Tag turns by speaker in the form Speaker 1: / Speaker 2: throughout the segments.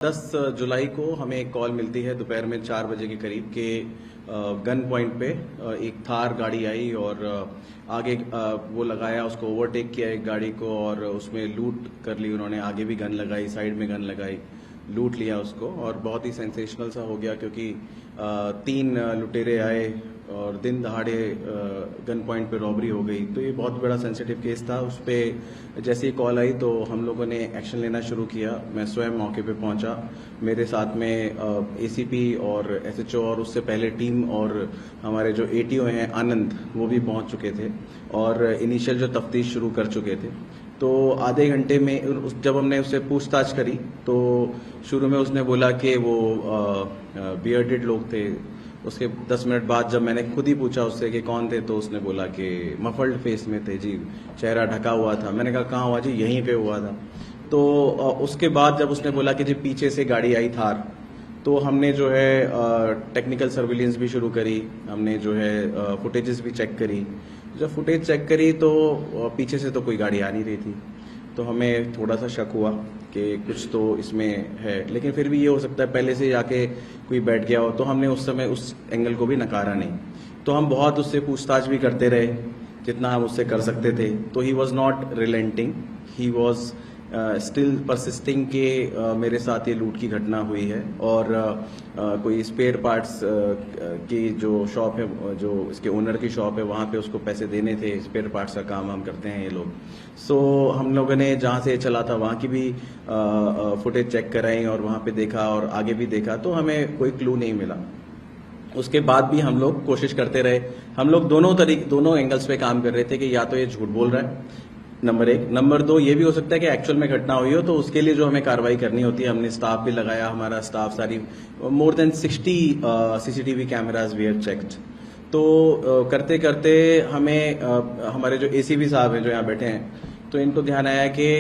Speaker 1: 10 जुलाई को हमें एक कॉल मिलती है दोपहर में 4 बजे के करीब के गन पॉइंट पे एक थार गाड़ी आई और आगे वो लगाया, उसको ओवरटेक किया एक गाड़ी को और उसमें लूट कर ली उन्होंने। आगे भी गन लगाई, साइड में गन लगाई, लूट लिया उसको और बहुत ही सेंसेशनल सा हो गया क्योंकि 3 लुटेरे आए और दिन दहाड़े गन पॉइंट पे रॉबरी हो गई। तो ये बहुत बड़ा सेंसिटिव केस था। उस पर जैसे ही कॉल आई तो हम लोगों ने एक्शन लेना शुरू किया। मैं स्वयं मौके पे पहुंचा, मेरे साथ में एसीपी और एसएचओ और उससे पहले टीम और हमारे जो एटीओ हैं आनंद, वो भी पहुंच चुके थे और इनिशियल जो तफ्तीश शुरू कर चुके थे। तो आधे घंटे में जब हमने उससे पूछताछ करी तो शुरू में उसने बोला कि वो बियर्डेड लोग थे। उसके 10 मिनट बाद जब मैंने खुद ही पूछा उससे कि कौन थे तो उसने बोला कि मफल्ड फेस में थे जी, चेहरा ढका हुआ था। मैंने कहा कहाँ हुआ जी? यहीं पे हुआ था। तो उसके बाद जब उसने बोला कि जी पीछे से गाड़ी आई थार, तो हमने जो है टेक्निकल सर्विलेंस भी शुरू करी। हमने जो है फुटेजेस भी चेक करी। जब फुटेज चेक करी तो पीछे से तो कोई गाड़ी आ नहीं रही थी, तो हमें थोड़ा सा शक हुआ कि कुछ तो इसमें है। लेकिन फिर भी ये हो सकता है पहले से जाके कोई बैठ गया हो, तो हमने उस समय उस एंगल को भी नकारा नहीं। तो हम बहुत उससे पूछताछ भी करते रहे जितना हम उससे कर सकते थे। तो he was not relenting, he was still persisting के मेरे साथ ये लूट की घटना हुई है और कोई स्पेयर पार्ट्स की जो शॉप है, जो इसके ओनर की शॉप है, वहाँ पे उसको पैसे देने थे। स्पेयर पार्ट्स का काम हम करते हैं ये लोग। सो हम लोगों ने जहाँ से चला था वहाँ की भी फुटेज चेक कराई और वहाँ पे देखा और आगे भी देखा, तो हमें कोई क्लू नहीं मिला। उसके बाद भी हम लोग कोशिश करते रहे। हम लोग दोनों एंगल्स पे काम कर रहे थे कि या तो ये झूठ बोल रहा है, नंबर 1। नंबर 2, ये भी हो सकता है कि एक्चुअल में घटना हुई हो, तो उसके लिए जो हमें कार्रवाई करनी होती है, हमने स्टाफ भी लगाया। हमारा स्टाफ सारी more than 60 CCTV cameras we have checked. तो करते करते हमें हमारे जो एसीपी साहब हैं जो यहाँ बैठे हैं, तो इनको ध्यान आया कि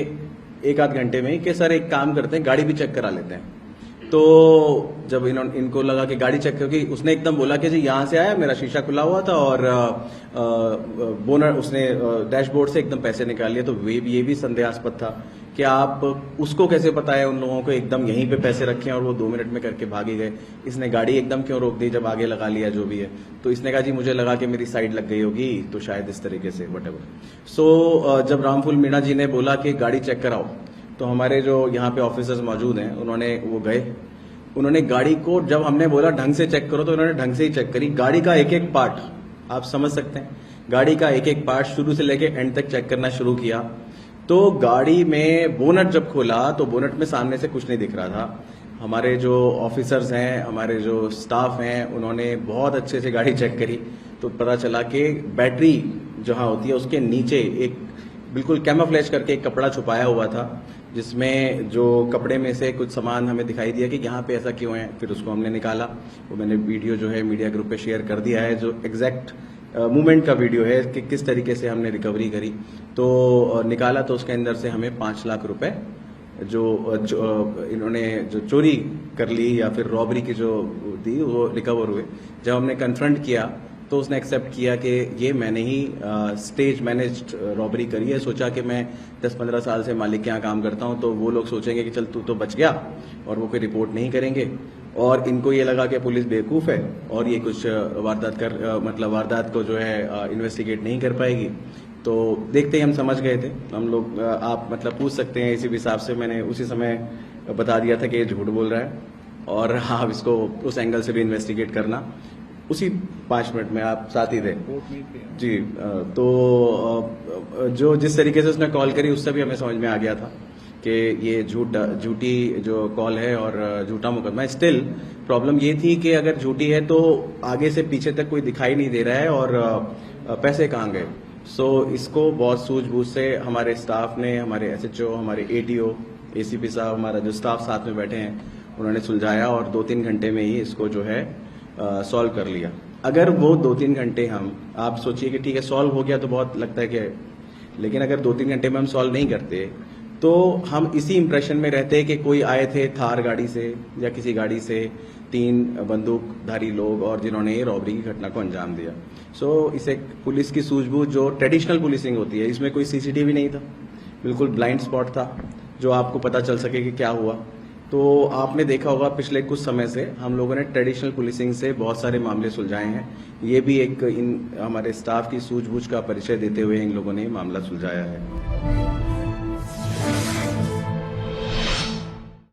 Speaker 1: 1 आध घंटे में कि सर एक काम करते हैं, गाड़ी भी चेक करा लेते हैं। तो जब इनको लगा कि गाड़ी चेक करके, उसने एकदम बोला कि जी यहाँ से आया, मेरा शीशा खुला हुआ था और बोनर उसने डैशबोर्ड से एकदम पैसे निकाल लिए। तो ये भी संदेहास्पद था कि आप उसको कैसे पता है उन लोगों को एकदम यहीं पे पैसे रखे और वो 2 मिनट में करके भागे गए। इसने गाड़ी एकदम क्यों रोक दी जब आगे लगा लिया जो भी है? तो इसने कहा जी मुझे लगा कि मेरी साइड लग गई होगी, तो शायद इस तरीके से वटेवर। सो जब रामफुल मीणा जी ने बोला कि गाड़ी चेक कराओ, तो हमारे जो यहाँ पे ऑफिसर्स मौजूद हैं उन्होंने वो गए, उन्होंने गाड़ी को, जब हमने बोला ढंग से चेक करो, तो उन्होंने ढंग से ही चेक करी। गाड़ी का एक एक पार्ट आप समझ सकते हैं, गाड़ी का एक एक पार्ट शुरू से लेके एंड तक चेक करना शुरू किया। तो गाड़ी में बोनट जब खोला तो बोनट में सामने से कुछ नहीं दिख रहा था। हमारे जो ऑफिसर्स हैं, हमारे जो स्टाफ हैं, उन्होंने बहुत अच्छे से गाड़ी चेक करी तो पता चला कि बैटरी जहां होती है उसके नीचे एक बिल्कुल कैमोफ्लेज करके एक कपड़ा छुपाया हुआ था, जिसमें जो कपड़े में से कुछ सामान हमें दिखाई दिया कि यहाँ पे ऐसा क्यों है। फिर उसको हमने निकाला, वो मैंने वीडियो जो है मीडिया ग्रुप पे शेयर कर दिया है, जो एग्जैक्ट मूवमेंट का वीडियो है कि किस तरीके से हमने रिकवरी करी। तो निकाला तो उसके अंदर से हमें 5 लाख रुपए जो इन्होंने जो चोरी कर ली या फिर रॉबरी की जो दी वो रिकवर हुए। जब हमने कन्फ्रंट किया तो उसने एक्सेप्ट किया कि ये मैंने ही स्टेज मैनेज्ड रॉबरी करी है। सोचा कि मैं 10-15 साल से मालिक के यहाँ काम करता हूँ, तो वो लोग सोचेंगे कि चल तू तो बच गया, और वो कोई रिपोर्ट नहीं करेंगे। और इनको ये लगा कि पुलिस बेवकूफ़ है और ये कुछ वारदात को जो है इन्वेस्टिगेट नहीं कर पाएगी। तो देखते ही हम समझ गए थे। हम लोग आप पूछ सकते हैं इसी हिसाब से, मैंने उसी समय बता दिया था कि ये झूठ बोल रहा है और हाँ इसको उस एंगल से भी इन्वेस्टिगेट करना। उसी 5 मिनट में आप साथ ही थे जी। तो जो जिस तरीके से उसने कॉल करी उससे भी हमें समझ में आ गया था कि ये झूठी जो कॉल है और झूठा मुकदमा है। स्टिल प्रॉब्लम ये थी कि अगर झूठी है तो आगे से पीछे तक कोई दिखाई नहीं दे रहा है और पैसे कहाँ गए। सो इसको बहुत सूझबूझ से हमारे स्टाफ ने, हमारे एसएचओ, हमारे एटीओ, एसीपी साहब, हमारा जो स्टाफ साथ में बैठे हैं, उन्होंने सुलझाया और 2-3 घंटे में ही इसको जो है सॉल्व कर लिया। अगर वो 2-3 घंटे आप सोचिए कि ठीक है सॉल्व हो गया तो बहुत लगता है कि, लेकिन अगर 2-3 घंटे में हम सॉल्व नहीं करते तो हम इसी इंप्रेशन में रहते कि कोई आए थे थार गाड़ी से या किसी गाड़ी से 3 बंदूकधारी लोग और जिन्होंने ये रॉबरी की घटना को अंजाम दिया। सो इसे पुलिस की सूझबूझ जो ट्रेडिशनल पुलिसिंग होती है, इसमें कोई सीसीटीवी नहीं था, बिल्कुल ब्लाइंड स्पॉट था जो आपको पता चल सके कि क्या हुआ। तो आपने देखा होगा पिछले कुछ समय से हम लोगों ने ट्रेडिशनल पुलिसिंग से बहुत सारे मामले सुलझाए हैं। ये भी एक इन हमारे स्टाफ की सूझबूझ का परिचय देते हुए इन लोगों ने मामला सुलझाया है।